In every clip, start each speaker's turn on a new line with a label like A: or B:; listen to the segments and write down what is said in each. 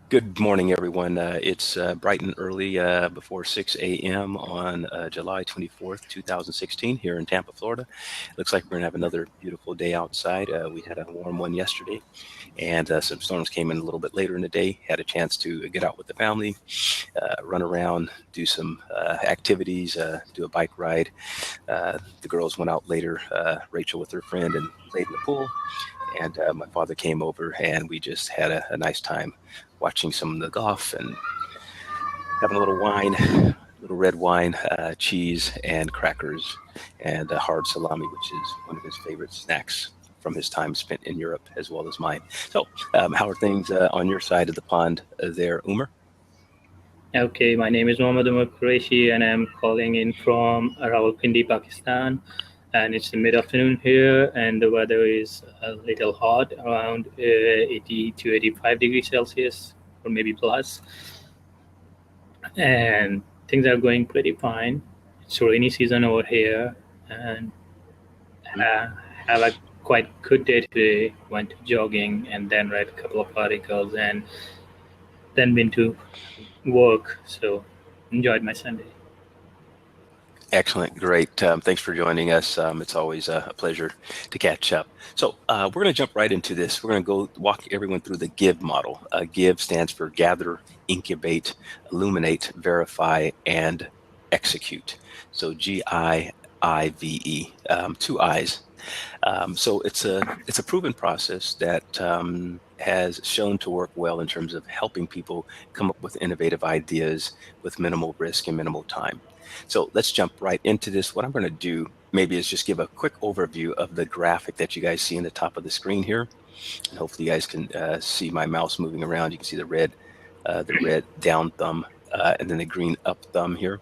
A: Good morning, everyone. It's bright and early before 6 a.m. on July 24th, 2016 here in Tampa, Florida. Looks like we're going to have another beautiful day outside. We had a warm one yesterday, and some storms came in a little bit later in the day. Had a chance to get out with the family, run around, do some activities, do a bike ride. The girls went out later, Rachel with her friend, and played in the pool. And my father came over, and we just had a nice time watching some of the golf and having a little wine, little red wine, cheese, and crackers, and hard salami, which is one of his favorite snacks from his time spent in Europe as well as mine. So, how are things on your side of the pond there, Umer?
B: Okay, my name is Umer Qureshi, and I'm calling in from Rawalpindi, Pakistan. And it's the mid-afternoon here, and the weather is a little hot, around 80 to 85 degrees Celsius, or maybe plus. And things are going pretty fine. It's rainy season over here, and uh, have a quite good day today. Went to jogging, and then read a couple of articles, and then been to work. So enjoyed my Sunday.
A: Excellent. Great. Thanks for joining us. It's always a pleasure to catch up. So we're going to jump right into this. We're going to go walk everyone through the GIVE model. GIVE stands for Gather, Incubate, Illuminate, Verify, and Execute. So GIIVE, two I's. So it's a proven process that has shown to work well in terms of helping people come up with innovative ideas with minimal risk and minimal time. So let's jump right into this. What I'm going to do maybe is just give a quick overview of the graphic that you guys see in the top of the screen here. And hopefully you guys can see my mouse moving around. You can see the red down thumb and then the green up thumb here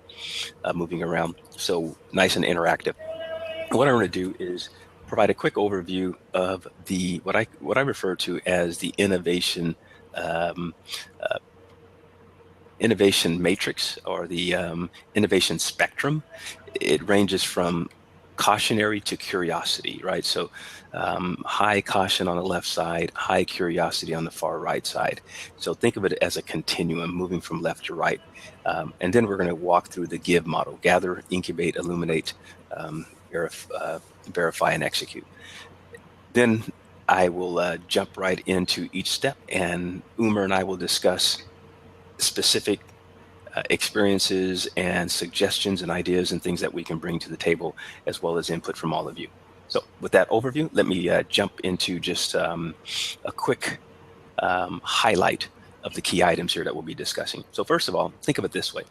A: moving around. So nice and interactive. What I'm going to do is provide a quick overview of the what I refer to as the um, uh, innovation matrix, or the innovation spectrum. It ranges from cautionary to curiosity, right? So high caution on the left side, high curiosity on the far right side. So think of it as a continuum moving from left to right. And then we're going to walk through the GIVE model: gather, incubate, illuminate, verify, and execute. Then I will jump right into each step, and Umer and I will discuss specific experiences and suggestions and ideas and things that we can bring to the table, as well as input from all of you. So with that overview, let me jump into just a quick highlight of the key items here that we'll be discussing. So first of all, think of it this way.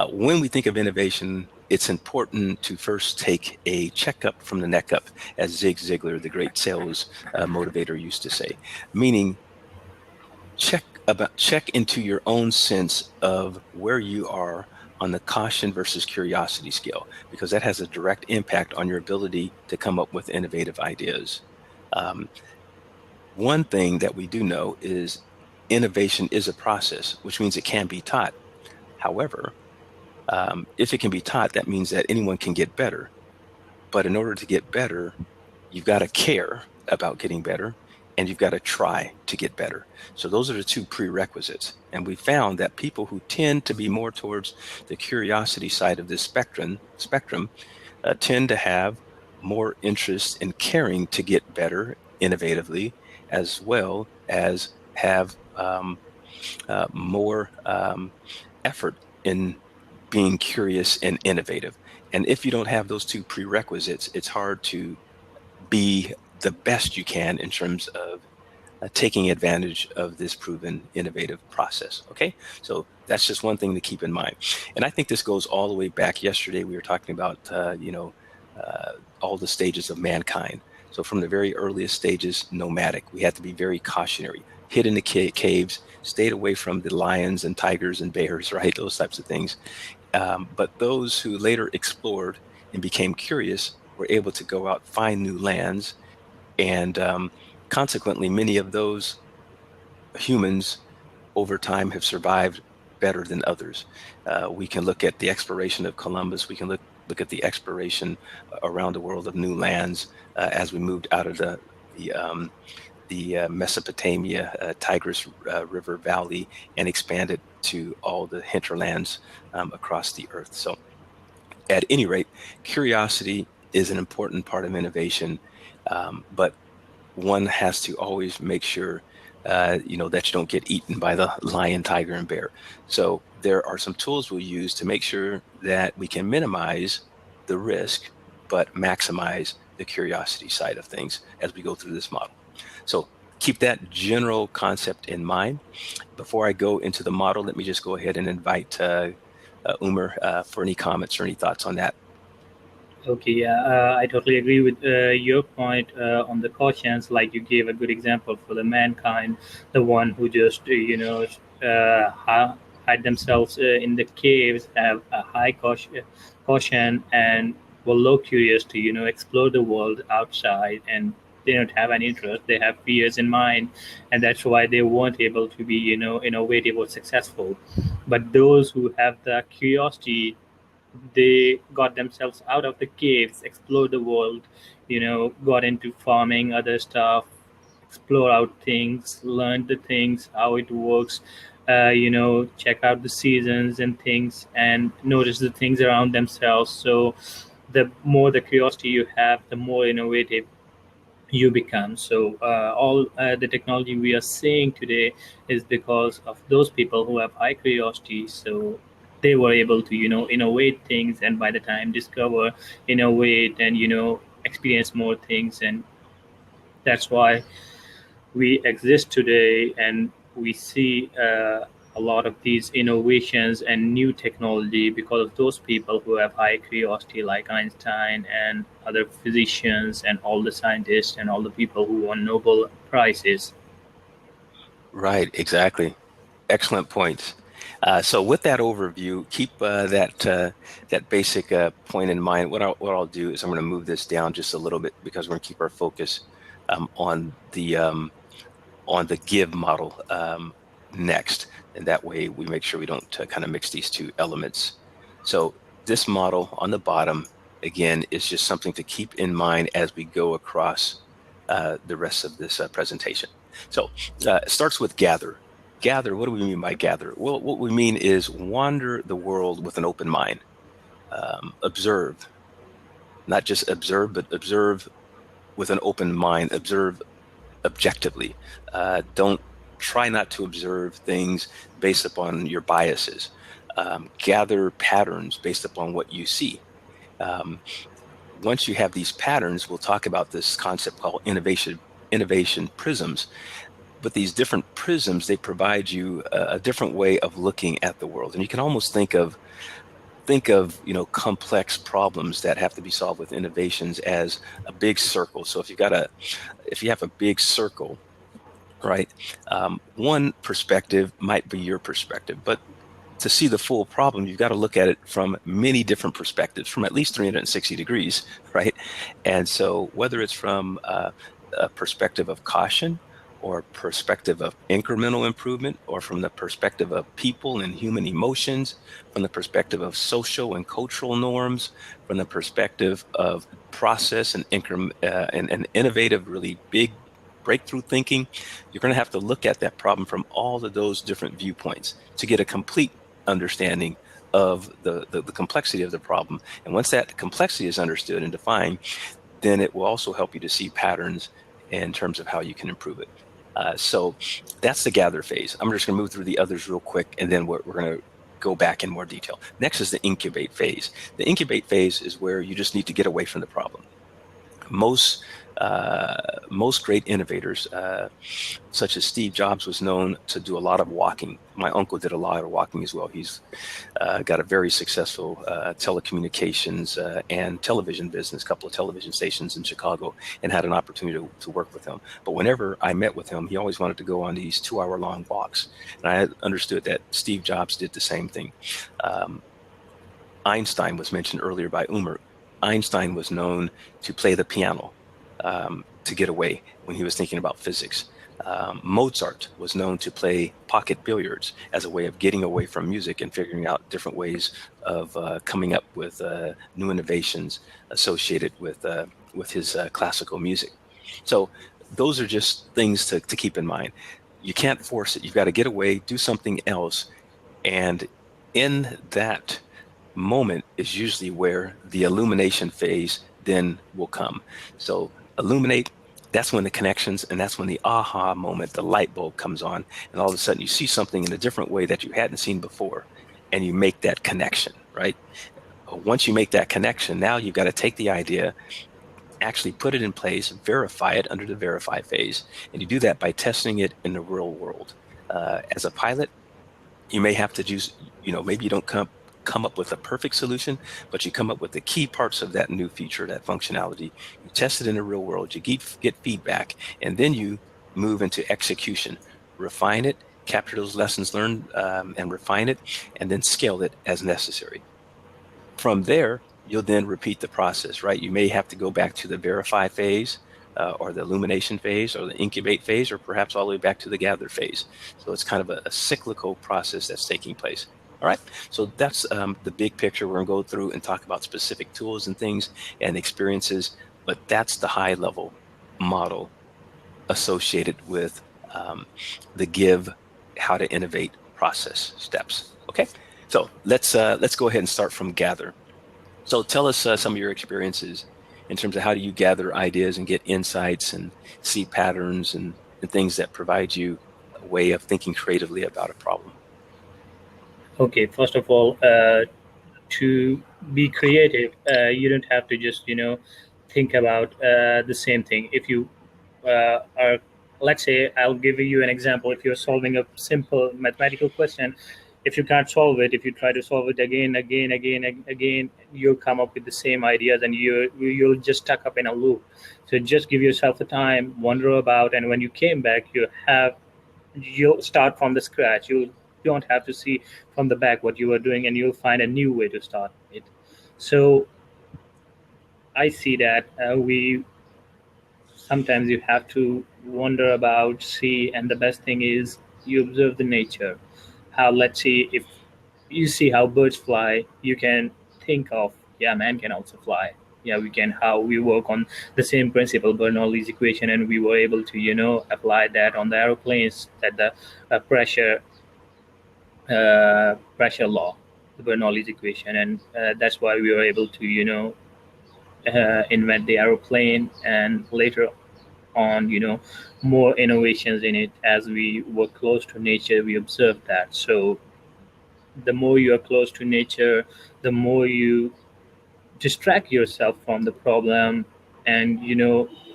A: When we think of innovation, it's important to first take a checkup from the neck up, as Zig Ziglar, the great sales motivator, used to say, meaning check into your own sense of where you are on the caution versus curiosity scale, because that has a direct impact on your ability to come up with innovative ideas. Um, One thing that we do know is innovation is a process, which means it can be taught. However, if it can be taught, that means that anyone can get better. But in order to get better, you've got to care about getting better, and you've got to try to get better. So those are the two prerequisites. And we found that people who tend to be more towards the curiosity side of this spectrum tend to have more interest in caring to get better innovatively, as well as have more effort in being curious and innovative. And if you don't have those two prerequisites, it's hard to be the best you can in terms of taking advantage of this proven innovative process. Okay, so that's just one thing to keep in mind. And I think this goes all the way back. Yesterday we were talking about all the stages of mankind. So from the very earliest stages, nomadic, we had to be very cautionary, hid in the caves, stayed away from the lions and tigers and bears, right? Those types of things. But those who later explored and became curious were able to go out, find new lands, and consequently, many of those humans over time have survived better than others. We can look at the exploration of Columbus. We can look at the exploration around the world of new lands as we moved out of the the Mesopotamia, Tigris River Valley, and expanded to all the hinterlands across the earth. So, at any rate, curiosity is an important part of innovation, but one has to always make sure, that you don't get eaten by the lion, tiger, and bear. So there are some tools we'll use to make sure that we can minimize the risk, but maximize the curiosity side of things as we go through this model. So keep that general concept in mind. Before I go into the model, let me just go ahead and invite Umer for any comments or any thoughts on that.
B: Okay, yeah, I totally agree with your point on the cautions. Like you gave a good example for the mankind, the one who just hide themselves in the caves, have a high caution, and were low curious to explore the world outside, and they don't have any interest. They have fears in mind, and that's why they weren't able to be innovative or successful. But those who have the curiosity, they got themselves out of the caves, explored the world, got into farming, other stuff, explore out things, learn the things, how it works, check out the seasons and things, and notice the things around themselves. So the more the curiosity you have, the more innovative you become. So all the technology we are seeing today is because of those people who have high curiosity. So they were able to innovate things, and by the time discover, innovate, and experience more things. And that's why we exist today, and we see a lot of these innovations and new technology because of those people who have high curiosity, like Einstein and other physicians and all the scientists and all the people who won Nobel prizes.
A: Right, exactly. Excellent points. So with that overview, keep that basic point in mind. What I'll do is I'm going to move this down just a little bit because we're going to keep our focus um, on the um, on the give model next, and that way we make sure we don't kind of mix these two elements. So this model on the bottom again is just something to keep in mind as we go across the rest of this presentation. So it starts with gather. Gather, what do we mean by gather? Well, what we mean is wander the world with an open mind. Observe, not just observe, but observe with an open mind. Observe objectively. Don't try not to observe things based upon your biases. Gather patterns based upon what you see. Um, Once you have these patterns, we'll talk about this concept called innovation prisms. But these different prisms, they provide you a different way of looking at the world, and you can almost think of complex problems that have to be solved with innovations as a big circle. So if you have a big circle, right, one perspective might be your perspective, but to see the full problem, you've got to look at it from many different perspectives, from at least 360 degrees, right? And so whether it's from a perspective of caution or perspective of incremental improvement, or from the perspective of people and human emotions, from the perspective of social and cultural norms, from the perspective of process and innovative, really big breakthrough thinking, you're going to have to look at that problem from all of those different viewpoints to get a complete understanding of the complexity of the problem. And once that complexity is understood and defined, then it will also help you to see patterns in terms of how you can improve it. So that's the gather phase. I'm just going to move through the others real quick, and then we're going to go back in more detail. Next is the incubate phase. The incubate phase is where you just need to get away from the problem. Most most great innovators, such as Steve Jobs, was known to do a lot of walking. My uncle did a lot of walking as well. He's got a very successful telecommunications and television business, a couple of television stations in Chicago, and had an opportunity to work with him. But whenever I met with him, he always wanted to go on these 2-hour-long walks. And I understood that Steve Jobs did the same thing. Um, Einstein was mentioned earlier by Umer. Einstein was known to play the piano to get away when he was thinking about physics. Mozart was known to play pocket billiards as a way of getting away from music and figuring out different ways of coming up with new innovations associated with his classical music. So those are just things to keep in mind. You can't force it. You've got to get away, do something else. And in that moment is usually where the illumination phase then will come. So illuminate, that's when the connections, and that's when the aha moment, the light bulb comes on, and all of a sudden you see something in a different way that you hadn't seen before, and you make that connection, right? Once you make that connection, now you've got to take the idea, actually put it in place, verify it under the verify phase, and you do that by testing it in the real world. As a pilot, you may have to use, maybe you don't come up with a perfect solution, but you come up with the key parts of that new feature, that functionality. You test it in the real world, you get feedback, and then you move into execution, refine it, capture those lessons learned, and refine it, and then scale it as necessary. From there, you'll then repeat the process, right? You may have to go back to the verify phase, or the illumination phase, or the incubate phase, or perhaps all the way back to the gather phase. So it's kind of a cyclical process that's taking place. All right, so that's the big picture. We're going to go through and talk about specific tools and things and experiences, but that's the high level model associated with the GIIVE, how to innovate process steps. Okay, so let's go ahead and start from gather. So tell us some of your experiences in terms of how do you gather ideas and get insights and see patterns and things that provide you a way of thinking creatively about a problem.
B: Okay, first of all, to be creative, you don't have to just think about the same thing. If you are, let's say, I'll give you an example. If you're solving a simple mathematical question, if you can't solve it, if you try to solve it again, you'll come up with the same ideas, and you'll just stuck up in a loop. So just give yourself the time, wonder about, and when you came back, you'll start from the scratch. You don't have to see from the back what you were doing, and you'll find a new way to start it. So I see that we sometimes you have to wonder about, see, and the best thing is you observe the nature. How, let's see, if you see how birds fly, you can think of, yeah, man can also fly. Yeah, we can. How we work on the same principle, Bernoulli's equation, and we were able to apply that on the aeroplanes, that the pressure law, the Bernoulli's equation, and that's why we were able to invent the aeroplane, and later on more innovations in it. As we were close to nature, we observed that. So the more you are close to nature, the more you distract yourself from the problem, and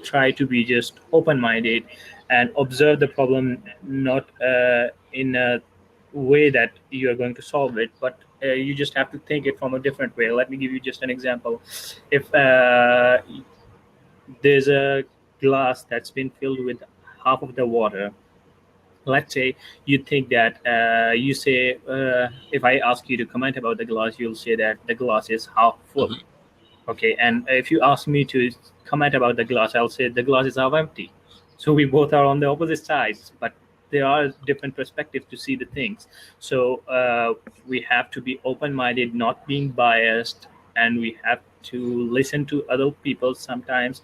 B: try to be just open-minded and observe the problem, not in a way that you are going to solve it, but you just have to think it from a different way. Let me give you just an example. If there's a glass that's been filled with half of the water, let's say you think that you say, if I ask you to comment about the glass, you'll say that the glass is half full.
A: Mhm.
B: Okay, and if you ask me to comment about the glass, I'll say the glass is half empty. So we both are on the opposite sides, but there are different perspectives to see the things. So we have to be open-minded, not being biased, and we have to listen to other people sometimes,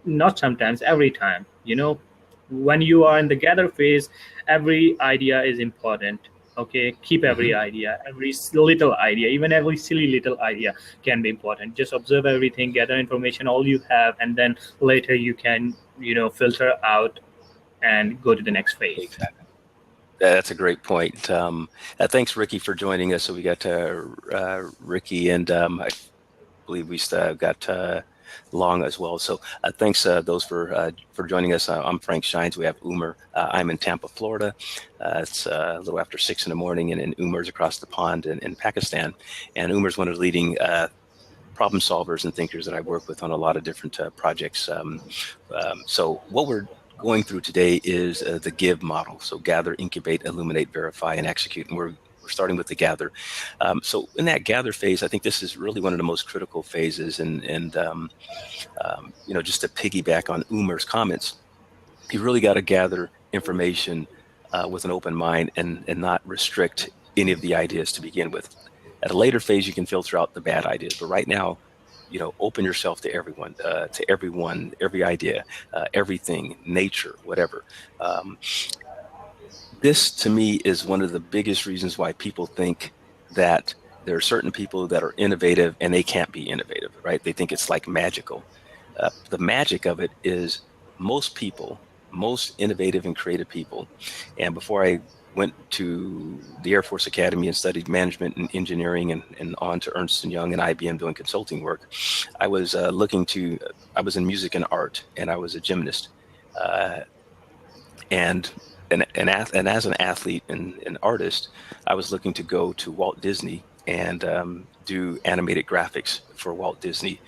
B: not sometimes, every time. When you are in the gather phase, every idea is important. Okay, keep every
A: Mhm.
B: idea, every little idea, even every silly little idea can be important. Just observe everything, gather information, all you have, and then later you can filter out and go to the next phase.
A: Exactly. That's a great point. Thanks, Ricky, for joining us. So we got Ricky, and I believe we still got Long as well. So thanks those for joining us. I'm Frank Shines. We have Umer. I'm in Tampa, Florida. It's a little after 6 in the morning, and Umer's across the pond in Pakistan. And Umer's one of the leading problem solvers and thinkers that I work with on a lot of different projects. So what we're going through today is the GIVE model. So gather, incubate, illuminate, verify, and execute. And we're starting with the gather. So in that gather phase, I think this is really one of the most critical phases. And just to piggyback on Umer's comments, you really got to gather information with an open mind and not restrict any of the ideas to begin with. At a later phase, you can filter out the bad ideas. But right now, open yourself to everyone, every idea, everything, nature, whatever. Um, this to me is one of the biggest reasons why people think that there are certain people that are innovative and they can't be innovative, right? They think it's like magical. The magic of it is most people, most innovative and creative people. And before I went to the Air Force Academy and studied management and engineering and on to Ernst & Young and IBM doing consulting work, I was I was in music and art, and I was a gymnast. Uh, and and as an athlete and an artist, I was looking to go to Walt Disney and do animated graphics for Walt Disney,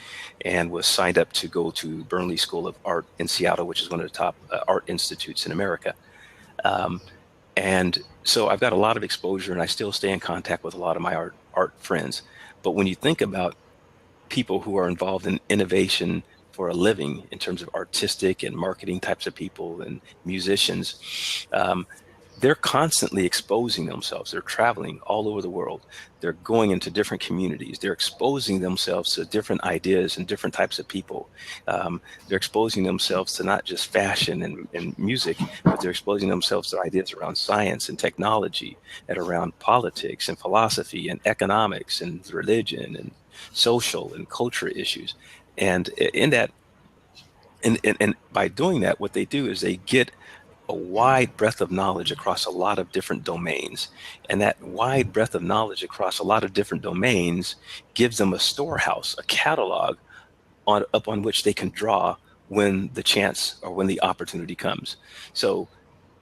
A: and was signed up to go to Burnley School of Art in Seattle, which is one of the top art institutes in America. Um, and so I've got a lot of exposure, and I still stay in contact with a lot of my art friends. But when you think about people who are involved in innovation for a living in terms of artistic and marketing types of people and musicians, they're constantly exposing themselves. They're traveling all over the world. They're going into different communities. They're exposing themselves to different ideas and different types of people. They're exposing themselves to not just fashion and music, but they're exposing themselves to ideas around science and technology and around politics and philosophy and economics and religion and social and culture issues. And in that, and by doing that, what they do is they get a wide breadth of knowledge across a lot of different domains. And that wide breadth of knowledge across a lot of different domains gives them a storehouse, a catalog upon which they can draw when the chance or when the opportunity comes. So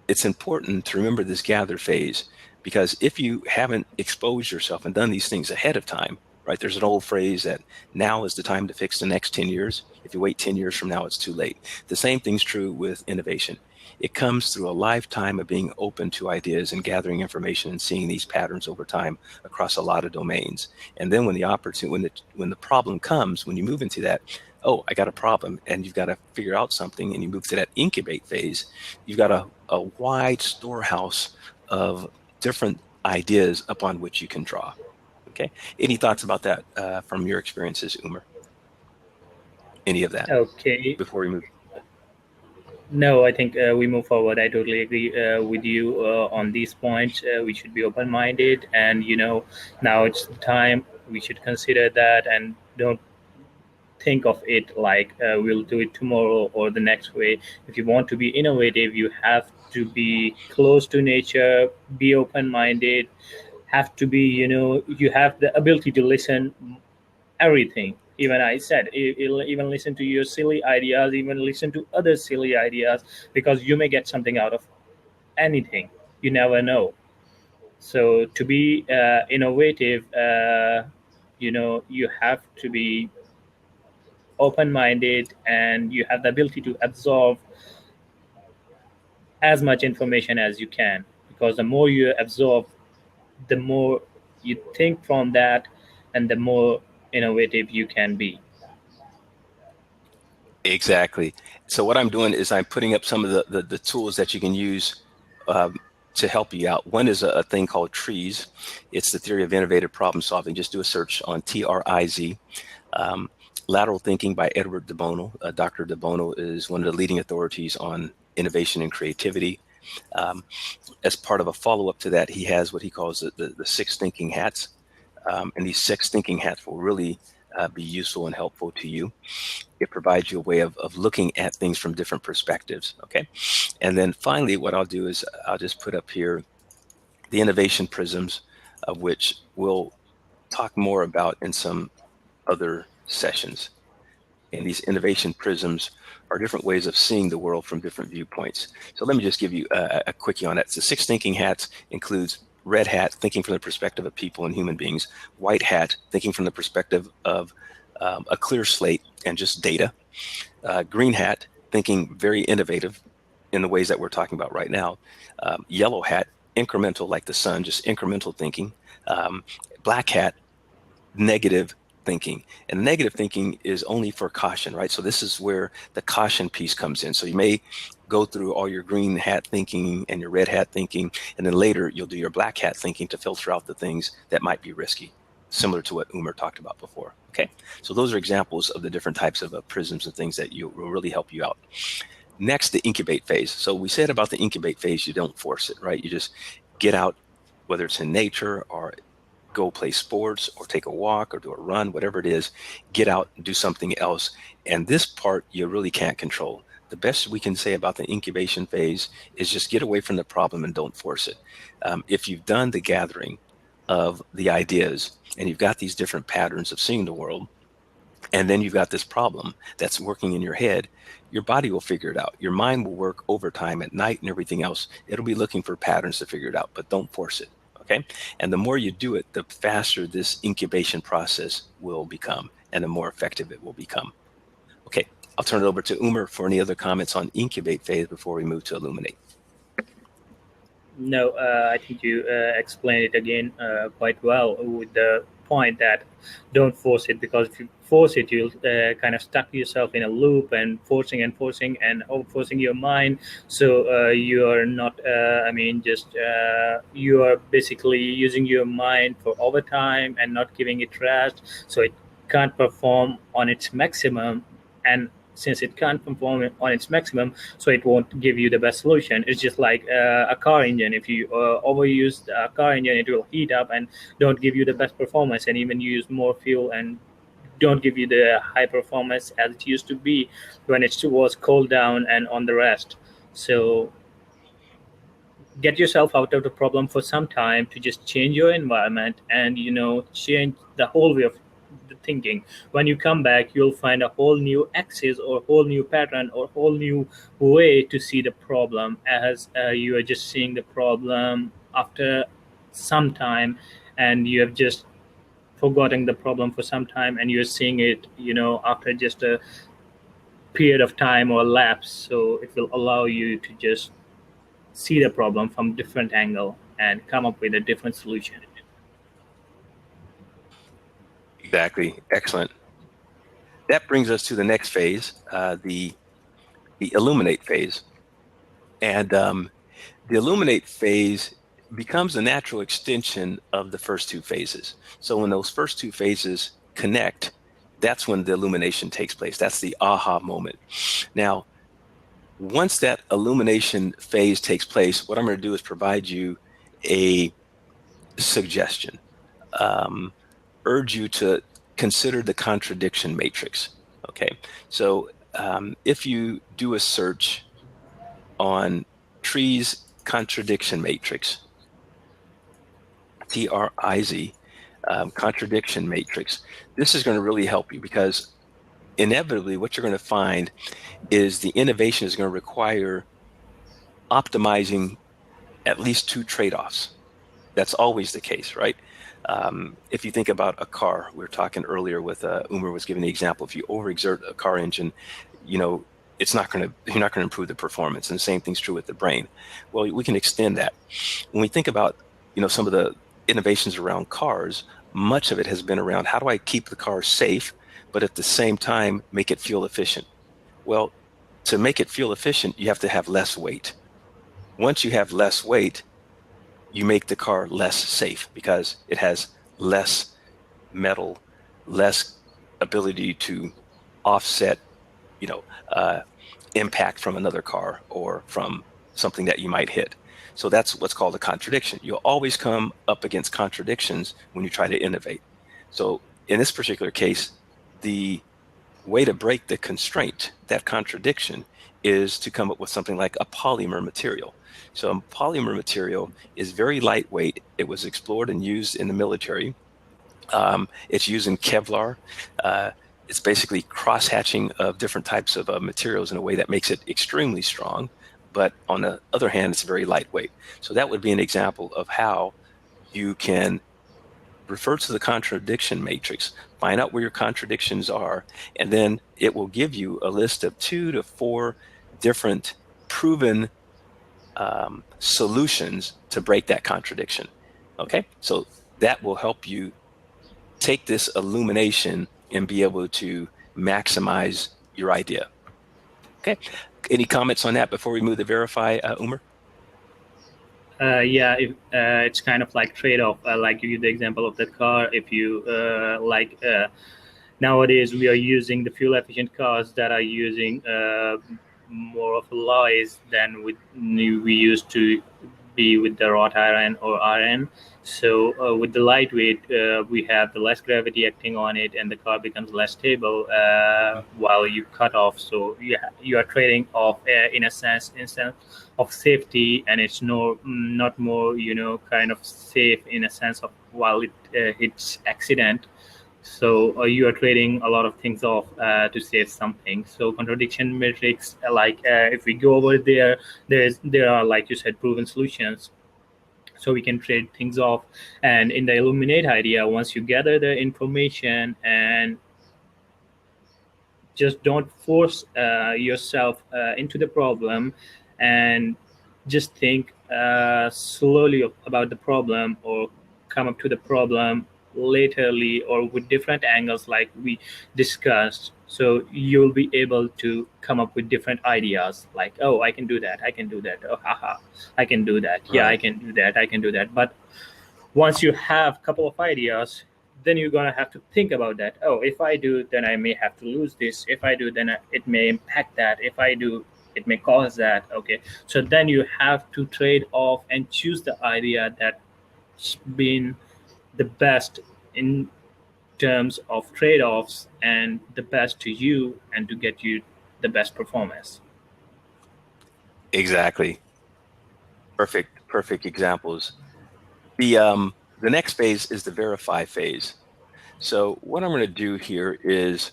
A: it's important to remember this gather phase, because if you haven't exposed yourself and done these things ahead of time, right? There's an old phrase that now is the time to fix the next 10 years. If you wait 10 years from now, it's too late. The same thing's true with innovation. It comes through a lifetime of being open to ideas and gathering information and seeing these patterns over time across a lot of domains. And then when the opportunity, when the problem comes, when you move into that, oh, I got a problem, and you've got to figure out something, and you move to that incubate phase, you've got a wide storehouse of different ideas upon which you can draw. Okay. Any thoughts about that from your experiences, Umer? Any of that
B: Okay.
A: before we move?
B: No, I think we move forward. I totally agree with you on these points. We should be open minded, and now it's the time we should consider that, and don't think of it like we'll do it tomorrow or the next way. If you want to be innovative, you have to be close to nature, be open minded, have to be, you have the ability to listen everything. Even I said, even listen to your silly ideas, even listen to other silly ideas, because you may get something out of anything. You never know. So to be innovative, you have to be open minded, and you have the ability to absorb as much information as you can, because the more you absorb, the more you think from that, and the more innovative you can be.
A: Exactly. So what I'm doing is I'm putting up some of the tools that you can use um, to help you out. One is a thing called TRIZ. It's the theory of innovative problem solving. Just do a search on TRIZ. Um, Lateral Thinking by Edward de Bono. Dr. de Bono is one of the leading authorities on innovation and creativity. As part of a follow-up to that, he has what he calls the six thinking hats. And these six thinking hats will really be useful and helpful to you. It provides you a way of looking at things from different perspectives. Okay. And then finally, what I'll do is I'll just put up here the innovation prisms, of which we'll talk more about in some other sessions. And these innovation prisms are different ways of seeing the world from different viewpoints. So let me just give you a quickie on that. So six thinking hats includes red hat, thinking from the perspective of people and human beings; white hat, thinking from the perspective of a clear slate and just data; green hat, thinking very innovative in the ways that we're talking about right now; yellow hat, incremental like the sun, just incremental thinking; black hat, negative thinking. And negative thinking is only for caution, right? So this is where the caution piece comes in. So you may go through all your green hat thinking and your red hat thinking, and then later you'll do your black hat thinking to filter out the things that might be risky. similar to what Umer talked about before. Okay, so those are examples of the different types of prisms and things that will really help you out. Next, the incubate phase. So we said about the incubate phase, you don't force it, right? You just get out, whether it's in nature or go play sports or take a walk or do a run, whatever it is, get out and do something else. And this part you really can't control. The best we can say about the incubation phase is just get away from the problem and don't force it. If you've done the gathering of the ideas and you've got these different patterns of seeing the world, and then you've got this problem that's working in your head, your body will figure it out. Your mind will work overtime at night and everything else. It'll be looking for patterns to figure it out, but don't force it. Okay. And the more you do it, the faster this incubation process will become and the more effective it will become. Okay. I'll turn it over to Umer for any other comments on incubate phase before we move to illuminate.
B: No, I think you explained it again quite well with the point that don't force it, because if you force it, you'll kind of stuck yourself in a loop and forcing and forcing and forcing your mind. So you are not, you are basically using your mind for overtime and not giving it rest. So it can't perform on its maximum. And since it can't perform on its maximum, so it won't give you the best solution. It's just like a car engine. If you overuse a car engine, it will heat up and don't give you the best performance, and even use more fuel and don't give you the high performance as it used to be when it was cooled down and on the rest. So get yourself out of the problem for some time to just change your environment and change the whole way of the thinking. When you come back, you'll find a whole new axis or whole new pattern or whole new way to see the problem, as you are just seeing the problem after some time, and you have just forgotten the problem for some time, and you're seeing it after just a period of time or lapse. So it will allow you to just see the problem from different angle and come up with a different solution.
A: Exactly. Excellent. That brings us to the next phase, the illuminate phase. And the illuminate phase becomes a natural extension of the first two phases. So when those first two phases connect, that's when the illumination takes place. That's the aha moment. Now, once that illumination phase takes place, what I'm going to do is provide you a suggestion. Urge you to consider the contradiction matrix. Okay, so if you do a search on Tree's contradiction matrix, TRIZ, contradiction matrix, this is going to really help you, because inevitably what you're going to find is the innovation is going to require optimizing at least two trade-offs. That's always the case, right? If you think about a car, we were talking earlier with Umer was giving the example. If you overexert a car engine, it's not going to, you're not going to improve the performance. And the same thing's true with the brain. Well, we can extend that. When we think about, some of the innovations around cars, much of it has been around how do I keep the car safe, but at the same time make it fuel efficient. Well, to make it fuel efficient, you have to have less weight. Once you have less weight, you make the car less safe because it has less metal, less ability to offset, impact from another car or from something that you might hit. So that's what's called a contradiction. You'll always come up against contradictions when you try to innovate. So in this particular case, the way to break the constraint, that contradiction, is to come up with something like a polymer material. So a polymer material is very lightweight. It was explored and used in the military. It's used in Kevlar. It's basically cross-hatching of different types of materials in a way that makes it extremely strong. But on the other hand, it's very lightweight. So that would be an example of how you can refer to the contradiction matrix, find out where your contradictions are, and then it will give you a list of 2 to 4 different proven solutions to break that contradiction. Okay, so that will help you take this illumination and be able to maximize your idea. Okay, any comments on that before we move to verify, Umer?
B: Yeah, it's kind of like trade-off. Like you give the example of the car. If you nowadays we are using the fuel-efficient cars that are using more of alloys than we used to be with the wrought iron or RN. So with the lightweight, we have the less gravity acting on it, and the car becomes less stable while you cut off. So you are trading off in a sense instead of safety, and it's not more kind of safe in a sense of while it hits accident. So you are trading a lot of things off to save something. So contradiction matrix, if we go over there, there are, like you said, proven solutions. So we can trade things off. And in the illuminate idea, once you gather the information and just don't force yourself into the problem, and just think slowly about the problem, or come up to the problem laterally or with different angles like we discussed. So you'll be able to come up with different ideas, like, oh, I can do that, I can do that, oh, haha, I can do that, yeah, I
A: Right.
B: can do that, I can do that. But once you have a couple of ideas, then you're going to have to think about that. Oh, if I do, then I may have to lose this. If I do, then it may impact that. If I do, it may cause that. Okay, so then you have to trade off and choose the idea that's been the best in terms of trade-offs and the best to you and to get you the best performance.
A: Exactly. Perfect examples. The next phase is the verify phase. So what I'm going to do here is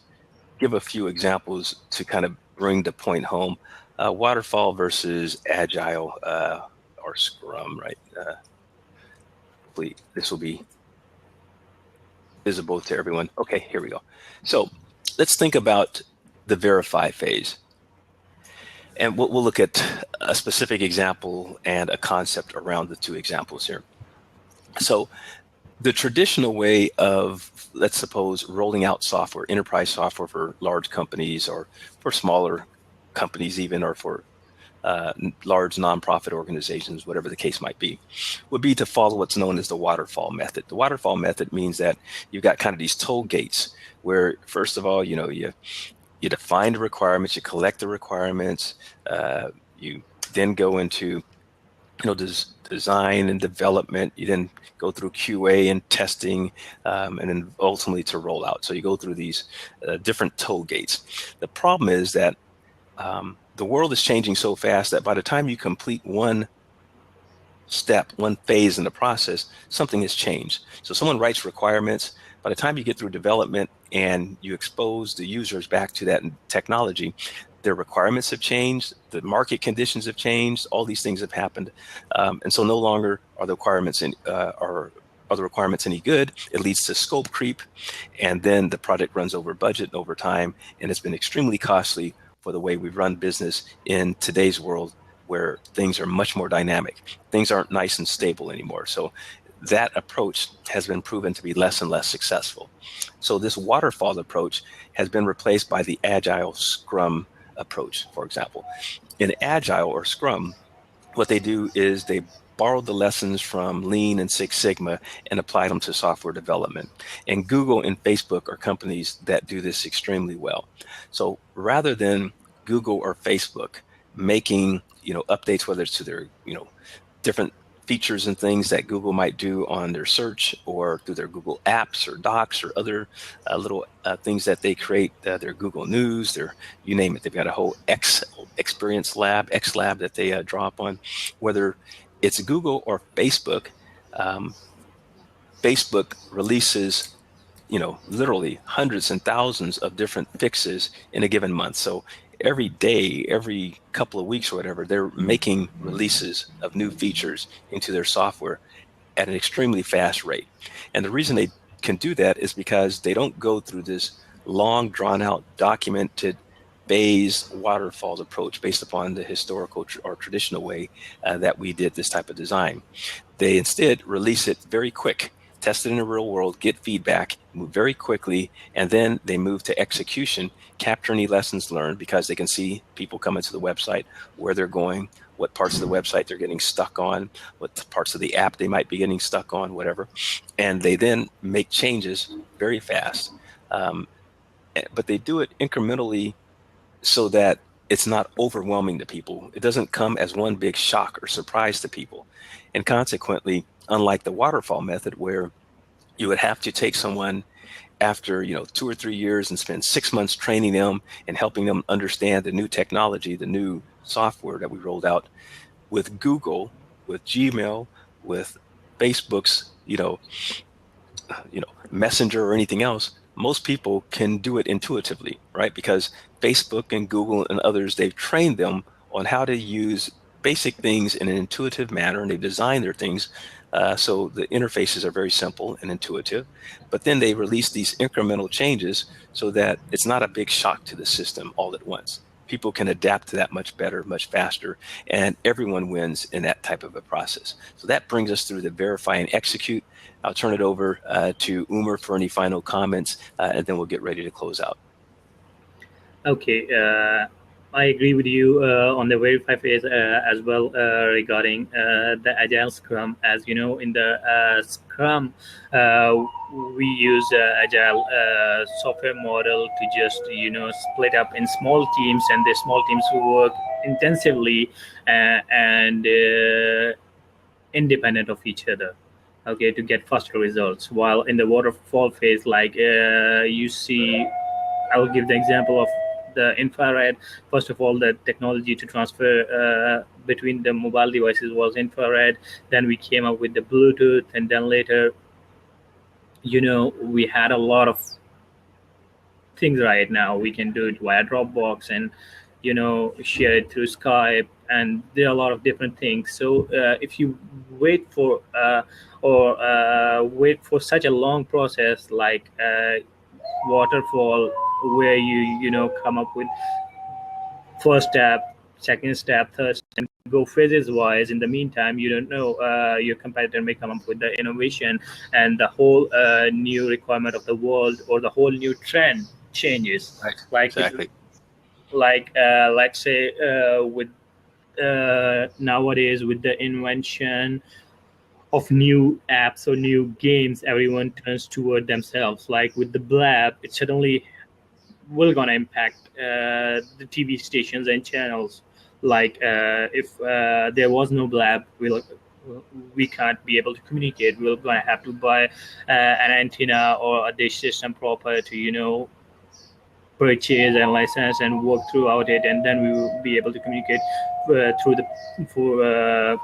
A: give a few examples to kind of bring the point home. Waterfall versus agile or Scrum, right? Hopefully this will be visible to everyone. Okay, here we go. So let's think about the verify phase. And we'll look at a specific example and a concept around the two examples here. So the traditional way of, let's suppose, rolling out software, enterprise software for large companies or for smaller companies even, or for large nonprofit organizations, whatever the case might be, would be to follow what's known as the waterfall method. The waterfall method means that you've got kind of these toll gates where, first of all, you define the requirements, you collect the requirements, you then go into design and development. You then go through QA and testing, and then ultimately to roll out. So you go through these different toll gates. The problem is that the world is changing so fast that by the time you complete one step, one phase in the process, something has changed. So someone writes requirements. By the time you get through development and you expose the users back to that technology, their requirements have changed, the market conditions have changed, all these things have happened. And so no longer are the requirements any good. It leads to scope creep, and then the project runs over budget and over time, and it's been extremely costly for the way we run business in today's world, where things are much more dynamic. Things aren't nice and stable anymore. So that approach has been proven to be less and less successful. So this waterfall approach has been replaced by the agile Scrum approach, for example. In agile or Scrum, what they do is they borrowed the lessons from Lean and Six Sigma and applied them to software development. And Google and Facebook are companies that do this extremely well. So rather than Google or Facebook making updates, whether it's to their different features and things that Google might do on their search or through their Google Apps or Docs or other little things that they create, their Google News, you name it. They've got a whole X lab that they draw upon. Whether it's Google or Facebook, Facebook releases literally hundreds and thousands of different fixes in a given month. So every day, every couple of weeks or whatever, they're making releases of new features into their software at an extremely fast rate. And the reason they can do that is because they don't go through this long, drawn out, documented phase waterfalls approach based upon the historical or traditional way that we did this type of design. They instead release it very quick, test it in the real world, get feedback, move very quickly, and then they move to execution, capture any lessons learned, because they can see people coming to the website, where they're going, what parts of the website they're getting stuck on, what parts of the app they might be getting stuck on, whatever. And they then make changes very fast. But they do it incrementally so that it's not overwhelming to people. It doesn't come as one big shock or surprise to people. And consequently, unlike the waterfall method, where you would have to take someone after 2 or 3 years and spend 6 months training them and helping them understand the new technology, the new software that we rolled out, with Google, with Gmail, with Facebook's Messenger or anything else, most people can do it intuitively, right? Because Facebook and Google and others, they've trained them on how to use basic things in an intuitive manner, and they've designed their things so the interfaces are very simple and intuitive. But then they release these incremental changes so that it's not a big shock to the system all at once. People can adapt to that much better, much faster, and everyone wins in that type of a process. So that brings us through the verify and execute. I'll turn it over to Umer for any final comments, and then we'll get ready to close out.
B: Okay, I agree with you on the verify phase as well regarding the agile scrum. As you know, in the scrum, we use agile software model to just split up in small teams, and the small teams who work intensively and independent of each other, okay, to get faster results. While in the waterfall phase, like you see, I will give the example of the infrared. First of all, the technology to transfer between the mobile devices was infrared. Then we came up with the Bluetooth, and then later, we had a lot of things. Right now we can do it via Dropbox and share it through Skype, and there are a lot of different things. So if you wait for wait for such a long process like waterfall, where you come up with first step, second step, third step, and go phases wise. In the meantime, you don't know, your competitor may come up with the innovation, and the whole new requirement of the world or the whole new trend changes.
A: Right.
B: Like
A: Exactly.
B: let's say with nowadays, with the invention of new apps or new games, everyone turns toward themselves. Like with the Blab, it suddenly will gonna impact the TV stations and channels. Like if there was no Blab, we can't be able to communicate. We're gonna have to buy an antenna or a dish system proper to purchase and license and work throughout it, and then we will be able to communicate through the for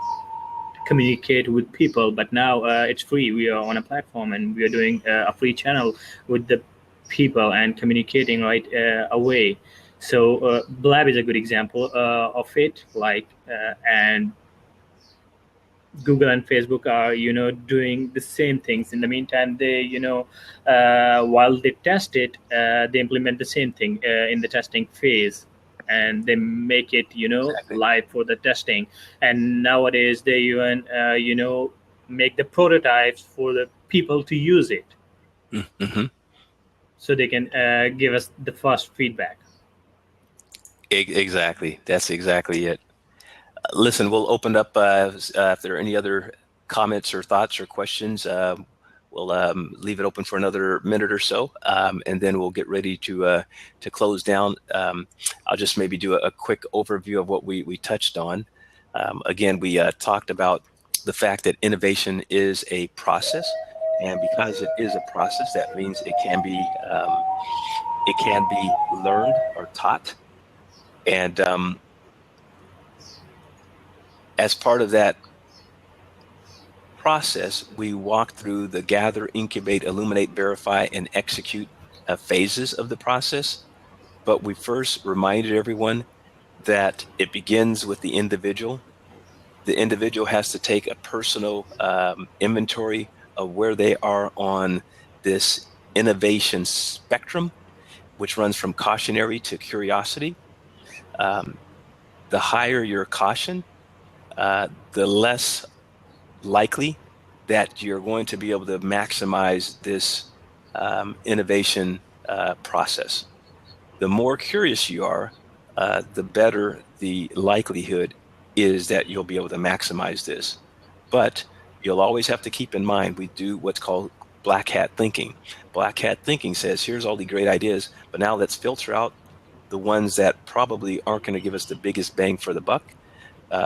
B: communicate with people. But now it's free. We are on a platform, and we are doing a free channel with the people and communicating right away. So Blab is a good example of it. Like and Google and Facebook are doing the same things. In the meantime, they while they test it, they implement the same thing in the testing phase, and they make it
A: Exactly.
B: live for the testing. And nowadays they even make the prototypes for the people to use it,
A: Mm-hmm.
B: so they can give us the first feedback.
A: Exactly. That's exactly it. Listen, we'll open up if there are any other comments or thoughts or questions. We'll leave it open for another minute or so, and then we'll get ready to close down. I'll just maybe do a quick overview of what we touched on. Again, we talked about the fact that innovation is a process, and because it is a process, that means it can be learned or taught. And as part of that process, we walk through the gather, incubate, illuminate, verify, and execute phases of the process. But we first reminded everyone that it begins with the individual. The individual has to take a personal inventory of where they are on this innovation spectrum, which runs from cautionary to curiosity. The higher your caution, the less likely that you're going to be able to maximize this innovation process. The more curious you are, the better the likelihood is that you'll be able to maximize this. But you'll always have to keep in mind, we do what's called black hat thinking. Black hat thinking says, here's all the great ideas, but now let's filter out the ones that probably aren't going to give us the biggest bang for the buck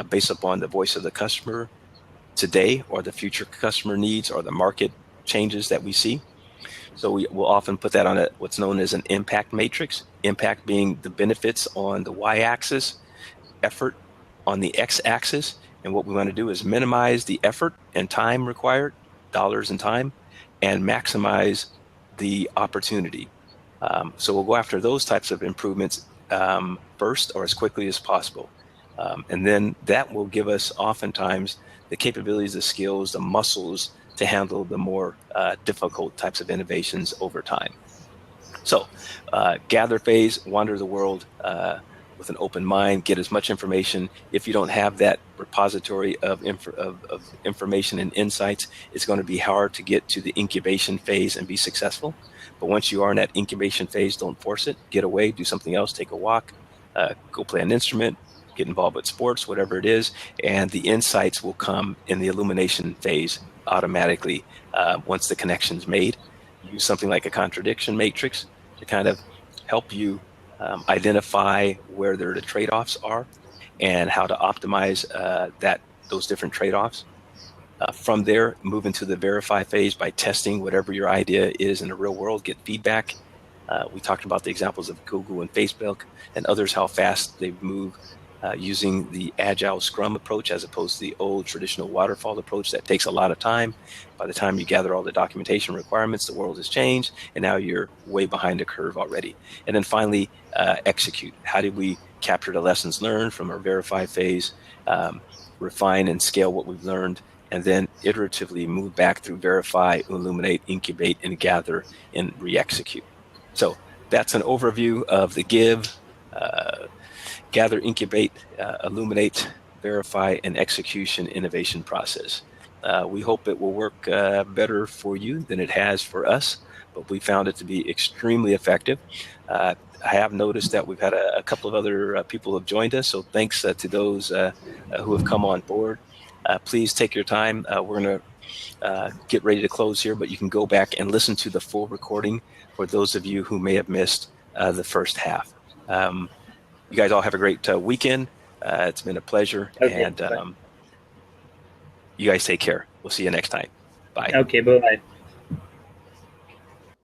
A: based upon the voice of the customer today or the future customer needs or the market changes that we see. So we will often put that on what's known as an impact matrix, impact being the benefits on the y-axis, effort on the x-axis. And what we want to do is minimize the effort and time required, dollars and time, and maximize the opportunity. So we'll go after those types of improvements first or as quickly as possible. And then that will give us oftentimes the capabilities, the skills, the muscles to handle the more difficult types of innovations over time. So gather phase, wander the world with an open mind, get as much information. If you don't have that repository of information and insights, it's going to be hard to get to the incubation phase and be successful. But once you are in that incubation phase, don't force it. Get away, do something else, take a walk, go play an instrument, get involved with sports, whatever it is, and the insights will come in the illumination phase automatically once the connection's made. Use something like a contradiction matrix to kind of help you identify where the trade-offs are and how to optimize those different trade-offs. From there, move into the verify phase by testing whatever your idea is in the real world, get feedback. We talked about the examples of Google and Facebook and others, how fast they move using the agile scrum approach as opposed to the old traditional waterfall approach that takes a lot of time. By the time you gather all the documentation requirements, the world has changed, and now you're way behind the curve already. And then finally, execute. How did we capture the lessons learned from our verify phase, refine and scale what we've learned, and then iteratively move back through verify, illuminate, incubate, and gather and re-execute. So that's an overview of the GIIVE, gather, incubate, illuminate, verify, and execution innovation process. We hope it will work better for you than it has for us, but we found it to be extremely effective. I have noticed that we've had a couple of other people who have joined us, so thanks to those who have come on board. Please take your time. We're going to get ready to close here, but you can go back and listen to the full recording for those of you who may have missed the first half. You guys all have a great weekend. It's been a pleasure. Okay, and you guys take care. We'll see you next time. Bye.
B: Okay, bye-bye.